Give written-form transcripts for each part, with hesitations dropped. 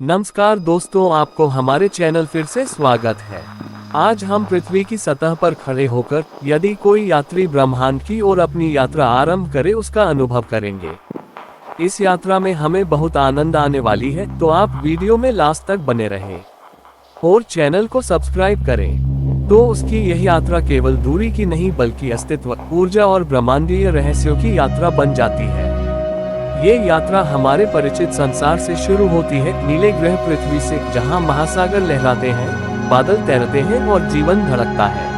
नमस्कार दोस्तों, आपको हमारे चैनल फिर से स्वागत है। आज हम पृथ्वी की सतह पर खड़े होकर यदि कोई यात्री ब्रह्मांड की ओर अपनी यात्रा आरंभ करे उसका अनुभव करेंगे। इस यात्रा में हमें बहुत आनंद आने वाली है, तो आप वीडियो में लास्ट तक बने रहें और चैनल को सब्सक्राइब करें। तो उसकी यह यात्रा केवल दूरी की नहीं बल्कि अस्तित्व, ऊर्जा और ब्रह्मांडीय रहस्यों की यात्रा बन जाती है। ये यात्रा हमारे परिचित संसार से शुरू होती है, नीले ग्रह पृथ्वी से, जहां महासागर लहराते हैं, बादल तैरते हैं और जीवन धड़कता है।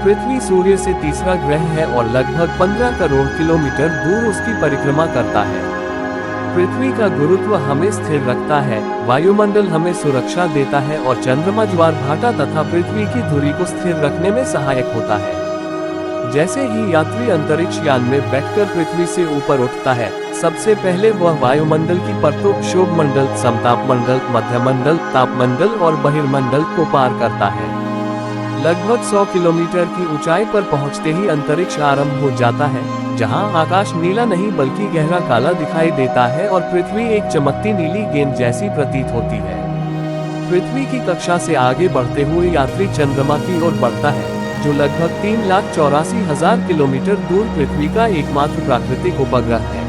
पृथ्वी सूर्य से तीसरा ग्रह है और लगभग 15 करोड़ किलोमीटर दूर उसकी परिक्रमा करता है। पृथ्वी का गुरुत्व हमें स्थिर रखता है, वायुमंडल हमें सुरक्षा देता है और चंद्रमा ज्वार भाटा तथा पृथ्वी की धुरी को स्थिर रखने में सहायक होता है। जैसे ही यात्री अंतरिक्ष यान में बैठकर पृथ्वी से ऊपर उठता है, सबसे पहले वह वायुमंडल की परतों क्षोभमंडल, समतापमंडल, मध्यमंडल, तापमंडल और बहिर्मंडल को पार करता है। लगभग 100 किलोमीटर की ऊंचाई पर पहुंचते ही अंतरिक्ष आरंभ हो जाता है, जहां आकाश नीला नहीं बल्कि गहरा काला दिखाई देता है और पृथ्वी एक चमकती नीली गेंद जैसी प्रतीत होती है। पृथ्वी की कक्षा से आगे बढ़ते हुए यात्री चंद्रमा की ओर बढ़ता है, जो लगभग 3,84,000 किलोमीटर दूर पृथ्वी का एकमात्र प्राकृतिक उपग्रह है।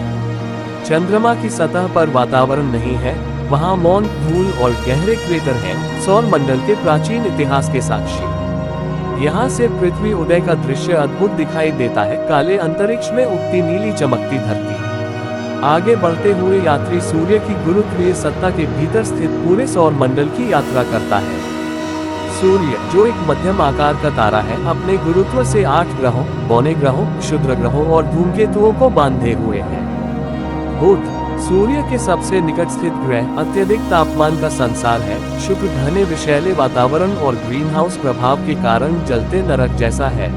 चंद्रमा की सतह पर वातावरण नहीं है, वहां मौन, धूल और गहरे क्रेटर हैं, सौर मंडल के प्राचीन इतिहास के साक्षी। यहाँ से पृथ्वी उदय का दृश्य अद्भुत दिखाई देता है, काले अंतरिक्ष में उगती नीली चमकती धरती। आगे बढ़ते हुए यात्री सूर्य की गुरुत्वीय सत्ता के भीतर स्थित पूरे सौर मंडल की यात्रा करता है। सूर्य, जो एक मध्यम आकार का तारा है, अपने गुरुत्व से 8 ग्रहों, बौने ग्रहों, क्षुद्र ग्रहों और धूमकेतुओं को बांधे हुए है। बुध, सूर्य के सबसे निकट स्थित ग्रह, अत्यधिक तापमान का संसार है। शुक्र घने विषैले वातावरण और ग्रीन हाउस प्रभाव के कारण जलते नरक जैसा है।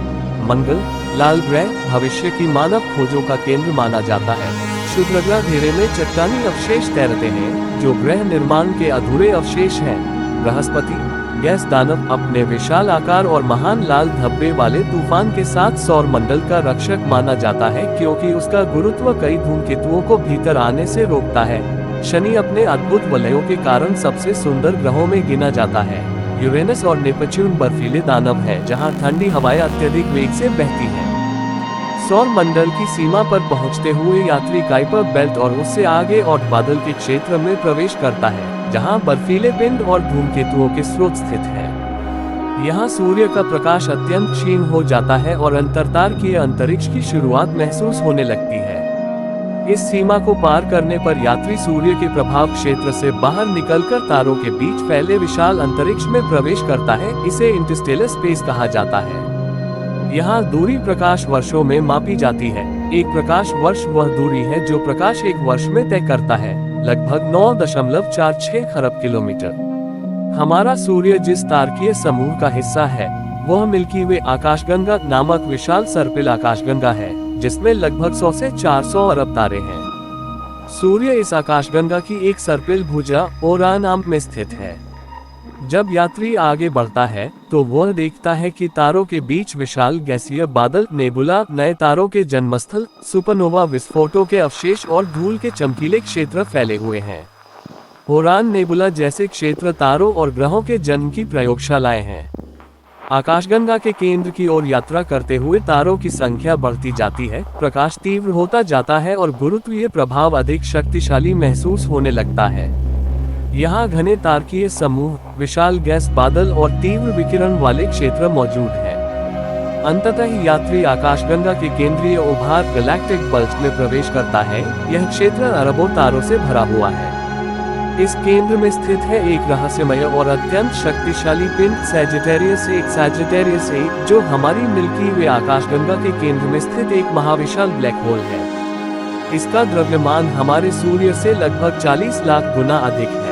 मंगल, लाल ग्रह, भविष्य की मानव खोजों का केंद्र माना जाता है। शुक्र ग्रह घेरे में चट्टानी अवशेष तैरते हैं, जो ग्रह निर्माण के अधूरे अवशेष हैं। बृहस्पति, गैस दानव, अपने विशाल आकार और महान लाल धब्बे वाले तूफान के साथ सौर मंडल का रक्षक माना जाता है, क्योंकि उसका गुरुत्व कई धूमकेतुओं को भीतर आने से रोकता है। शनि अपने अद्भुत वलयों के कारण सबसे सुंदर ग्रहों में गिना जाता है। यूरेनस और नेपच्यून बर्फीले दानव हैं, जहां ठंडी हवाएं अत्यधिक वेग से बहती हैं। सौर मंडल की सीमा पर पहुंचते हुए यात्री काइपर बेल्ट और उससे आगे और बादल के क्षेत्र में प्रवेश करता है, जहां बर्फीले पिंड और धूमकेतुओं के स्रोत स्थित हैं। यहाँ सूर्य का प्रकाश अत्यंत क्षीण हो जाता है और अंतरतारकीय अंतरिक्ष की शुरुआत महसूस होने लगती है। इस सीमा को पार करने पर यात्री सूर्य के प्रभाव क्षेत्र से बाहर निकलकर तारों के बीच फैले विशाल अंतरिक्ष में प्रवेश करता है। इसे इंटरस्टेलर स्पेस कहा जाता है। यहाँ दूरी प्रकाश वर्षों में मापी जाती है। एक प्रकाश वर्ष वह दूरी है जो प्रकाश एक वर्ष में तय करता है, लगभग 9.46 खरब किलोमीटर। हमारा सूर्य जिस तारकीय समूह का हिस्सा है, वह मिल्की वे आकाशगंगा नामक विशाल सर्पिल आकाशगंगा है, जिसमें लगभग 100 से 400 अरब तारे हैं। सूर्य इस आकाशगंगा की एक सर्पिल भुजा ओरान नाम में स्थित है। जब यात्री आगे बढ़ता है, तो वह देखता है कि तारों के बीच विशाल गैसीय बादल, नेबुला, नए तारों के जन्मस्थल, सुपरनोवा विस्फोटों के अवशेष और धूल के चमकीले क्षेत्र फैले हुए हैं। ओरान नेबुला जैसे क्षेत्र तारों और ग्रहों के जन्म की प्रयोगशालाएं हैं। आकाशगंगा के केंद्र की ओर यात्रा करते हुए तारों की संख्या बढ़ती जाती है, प्रकाश तीव्र होता जाता है और गुरुत्वीय प्रभाव अधिक शक्तिशाली महसूस होने लगता है। यहाँ घने तारकीय समूह, विशाल गैस बादल और तीव्र विकिरण वाले क्षेत्र मौजूद हैं। अंततः यात्री आकाशगंगा के केंद्रीय उभार गैलेक्टिक बल्ज में प्रवेश करता है। यह क्षेत्र अरबों तारों से भरा हुआ है। इस केंद्र में स्थित है एक रहस्यमय और अत्यंत शक्तिशाली पिंड, सैजिटेरियस ए, जो हमारी मिल्की वे आकाशगंगा के केंद्र में स्थित एक महाविशाल ब्लैक होल है। इसका द्रव्यमान हमारे सूर्य से लगभग 40 लाख गुना अधिक है।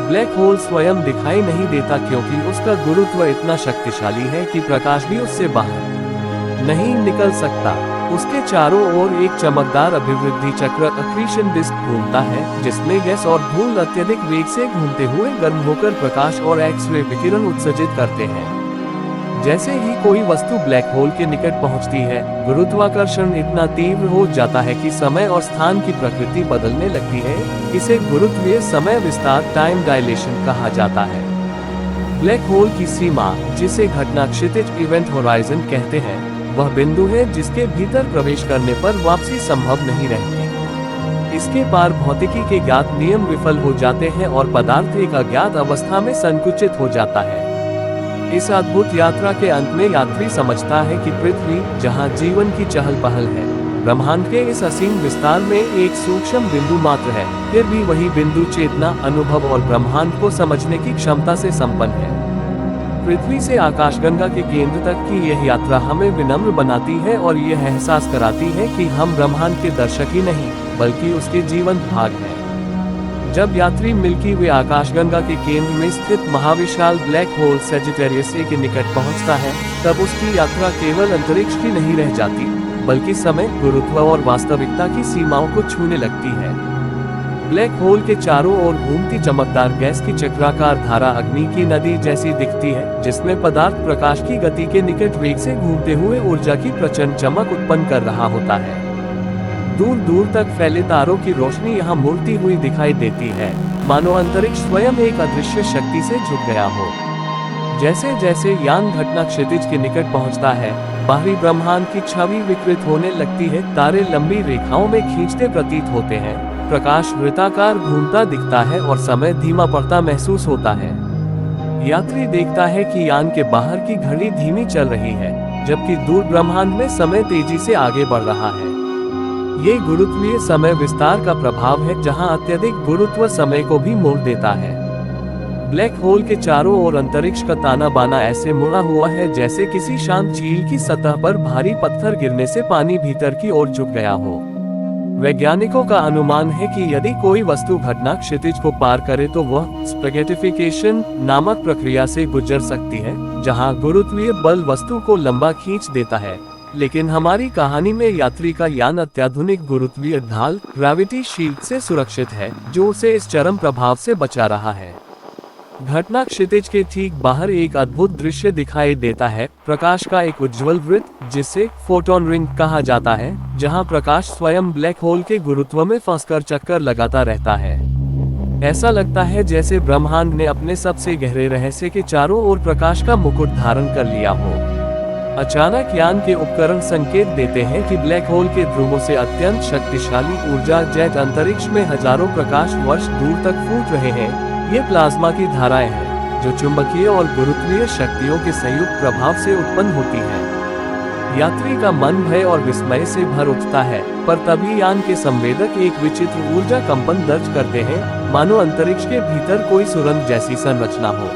ब्लैक होल स्वयं दिखाई नहीं देता, क्योंकि उसका गुरुत्व इतना शक्तिशाली है कि प्रकाश भी उससे बाहर नहीं निकल सकता। उसके चारों ओर एक चमकदार अभिवृद्धि चक्र अक्रीशन डिस्क घूमता है, जिसमें गैस और धूल अत्यधिक वेग से घूमते हुए गर्म होकर प्रकाश और एक्स-रे विकिरण उत्सर्जित करते हैं। जैसे ही कोई वस्तु ब्लैक होल के निकट पहुंचती है, गुरुत्वाकर्षण इतना तीव्र हो जाता है कि समय और स्थान की प्रकृति बदलने लगती है। इसे गुरुत्वीय समय विस्तार टाइम डायलेशन कहा जाता है। ब्लैक होल की सीमा, जिसे घटना क्षितिज इवेंट होराइजन कहते हैं, वह बिंदु है जिसके भीतर प्रवेश करने पर वापसी संभव नहीं रहती। इसके पार भौतिकी के ज्ञात नियम विफल हो जाते हैं और पदार्थ एक अज्ञात अवस्था में संकुचित हो जाता है। इस अद्भुत यात्रा के अंत में यात्री समझता है कि पृथ्वी, जहां जीवन की चहल पहल है, ब्रह्मांड के इस असीम विस्तार में एक सूक्ष्म बिंदु मात्र है। फिर भी वही बिंदु चेतना, अनुभव और ब्रह्मांड को समझने की क्षमता से संपन्न है। पृथ्वी से आकाशगंगा के केंद्र तक की यह यात्रा हमें विनम्र बनाती है और यह एहसास कराती है कि हम ब्रह्मांड के दर्शक ही नहीं, बल्कि उसके जीवंत भाग हैं। जब यात्री मिल्की वे आकाशगंगा के केंद्र में स्थित महाविशाल ब्लैक होल सजिटेरियस ए के निकट पहुंचता है, तब उसकी यात्रा केवल अंतरिक्ष की नहीं रह जाती, बल्कि समय, गुरुत्व और वास्तविकता की सीमाओं को छूने लगती है। ब्लैक होल के चारों ओर घूमती चमकदार गैस की चक्राकार धारा अग्नि की नदी जैसी दिखती है, जिसमें पदार्थ प्रकाश की गति के निकट वेग से घूमते हुए ऊर्जा की प्रचंड चमक उत्पन्न कर रहा होता है। दूर दूर तक फैले तारों की रोशनी यहाँ मुड़ती हुई दिखाई देती है, मानो अंतरिक्ष स्वयं एक अदृश्य शक्ति से झुक गया हो। जैसे जैसे यान घटना क्षितिज के निकट पहुँचता है, बाहरी ब्रह्मांड की छवि विकृत होने लगती है। तारे लंबी रेखाओं में खींचते प्रतीत होते हैं, प्रकाश वृत्ताकार घूमता दिखता है और समय धीमा पड़ता महसूस होता है। यात्री देखता है कि यान के बाहर की घड़ी धीमी चल रही है, जबकि दूर ब्रह्मांड में समय तेजी से आगे बढ़ रहा है। ये गुरुत्वीय समय विस्तार का प्रभाव है, जहां अत्यधिक गुरुत्व समय को भी मोड़ देता है। ब्लैक होल के चारों ओर अंतरिक्ष का ताना बाना ऐसे मुड़ा हुआ है जैसे किसी शांत झील की सतह पर भारी पत्थर गिरने से पानी भीतर की ओर झुक गया हो। वैज्ञानिकों का अनुमान है कि यदि कोई वस्तु घटना क्षितिज को पार करे तो वह स्पैगेटिफिकेशन नामक प्रक्रिया से गुजर सकती है, जहां गुरुत्वीय बल वस्तु को लंबा खींच देता है। लेकिन हमारी कहानी में यात्री का यान अत्याधुनिक गुरुत्वीय ढाल ग्रेविटी शील्ड से सुरक्षित है, जो उसे इस चरम प्रभाव से बचा रहा है। घटना क्षितिज के ठीक बाहर एक अद्भुत दृश्य दिखाई देता है, प्रकाश का एक उज्ज्वल वृत्त जिसे फोटोन रिंग कहा जाता है, जहां प्रकाश स्वयं ब्लैक होल के गुरुत्व में फंसकर चक्कर लगाता रहता है। ऐसा लगता है जैसे ब्रह्मांड ने अपने सबसे गहरे रहस्य के चारों ओर प्रकाश का मुकुट धारण कर लिया हो। अचानक यान के उपकरण संकेत देते हैं कि ब्लैक होल के ध्रुवों से अत्यंत शक्तिशाली ऊर्जा जेट अंतरिक्ष में हजारों प्रकाश वर्ष दूर तक फूट रहे हैं। ये प्लाज्मा की धाराएं हैं, जो चुंबकीय और गुरुत्वीय शक्तियों के संयुक्त प्रभाव से उत्पन्न होती हैं। यात्री का मन भय और विस्मय से भर उठता है, पर तभी यान के संवेदक एक विचित्र ऊर्जा कंपन दर्ज करते हैं, मानो अंतरिक्ष के भीतर कोई सुरंग जैसी संरचना हो।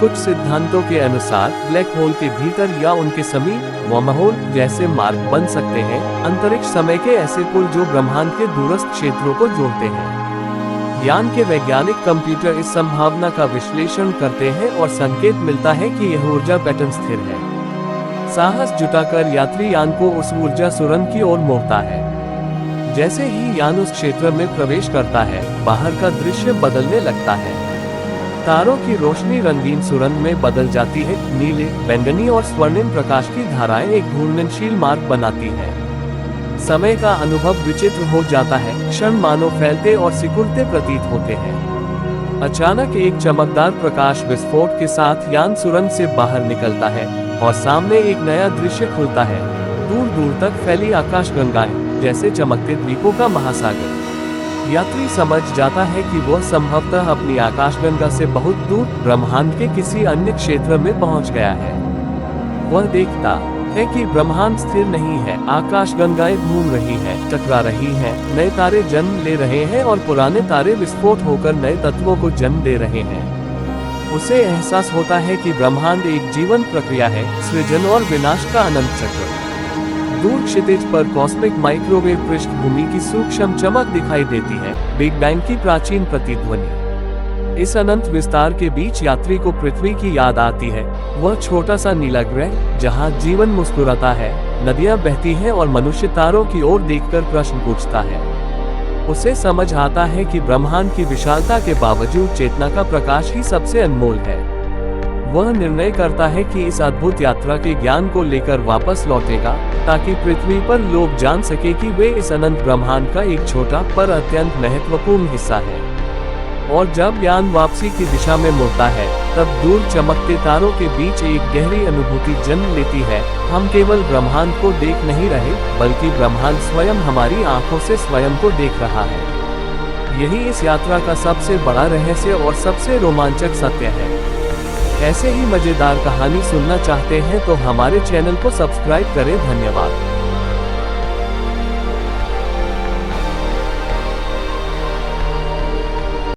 कुछ सिद्धांतों के अनुसार ब्लैक होल के भीतर या उनके समीप वर्महोल जैसे मार्ग बन सकते हैं, अंतरिक्ष समय के ऐसे पुल जो ब्रह्मांड के दूरस्थ क्षेत्रों को जोड़ते हैं। यान के वैज्ञानिक कंप्यूटर इस संभावना का विश्लेषण करते हैं और संकेत मिलता है कि यह ऊर्जा पैटर्न स्थिर है। साहस जुटाकर यात्री यान को उस ऊर्जा सुरंग की ओर मोड़ता है। जैसे ही यान उस क्षेत्र में प्रवेश करता है, बाहर का दृश्य बदलने लगता है। तारों की रोशनी रंगीन सुरंग में बदल जाती है, नीले, बैंगनी और स्वर्णिम प्रकाश की धाराएं एक घूर्णनशील मार्ग बनाती हैं। समय का अनुभव विचित्र हो जाता है, क्षण मानो फैलते और सिकुड़ते प्रतीत होते हैं। अचानक एक चमकदार प्रकाश विस्फोट के साथ यान सुरंग से बाहर निकलता है और सामने एक नया दृश्य खुलता है। दूर दूर तक फैली आकाशगंगाएं, जैसे चमकते द्वीपों का महासागर। यात्री समझ जाता है कि वह संभवतः अपनी आकाशगंगा से बहुत दूर ब्रह्मांड के किसी अन्य क्षेत्र में पहुंच गया है। वह देखता है कि ब्रह्मांड स्थिर नहीं है, आकाशगंगाएं घूम रही हैं, टकरा रही हैं, नए तारे जन्म ले रहे हैं और पुराने तारे विस्फोट होकर नए तत्वों को जन्म दे रहे हैं। उसे एहसास होता है कि ब्रह्मांड एक जीवन प्रक्रिया है, सृजन और विनाश का अनंत चक्र। दूर क्षितिज पर कॉस्मिक माइक्रोवेव पृष्ठभूमि की सूक्ष्म चमक दिखाई देती है, बिग बैंग की प्राचीन प्रतिध्वनि। इस अनंत विस्तार के बीच यात्री को पृथ्वी की याद आती है, वह छोटा सा नीला ग्रह जहां जीवन मुस्कुराता है, नदियां बहती हैं और मनुष्य तारों की ओर देखकर प्रश्न पूछता है। उसे समझ आता है कि ब्रह्मांड की विशालता के बावजूद चेतना का प्रकाश ही सबसे अनमोल है। वह निर्णय करता है कि इस अद्भुत यात्रा के ज्ञान को लेकर वापस लौटेगा, ताकि पृथ्वी पर लोग जान सके कि वे इस अनंत ब्रह्मांड का एक छोटा पर अत्यंत महत्वपूर्ण हिस्सा है। और जब ज्ञान वापसी की दिशा में मुड़ता है, तब दूर चमकते तारों के बीच एक गहरी अनुभूति जन्म लेती है। हम केवल ब्रह्मांड को देख नहीं रहे, बल्कि ब्रह्मांड स्वयं हमारी आंखों से स्वयं को देख रहा है। यही इस यात्रा का सबसे बड़ा रहस्य और सबसे रोमांचक सत्य है। ऐसे ही मजेदार कहानी सुनना चाहते हैं तो हमारे चैनल को सब्सक्राइब करें। धन्यवाद।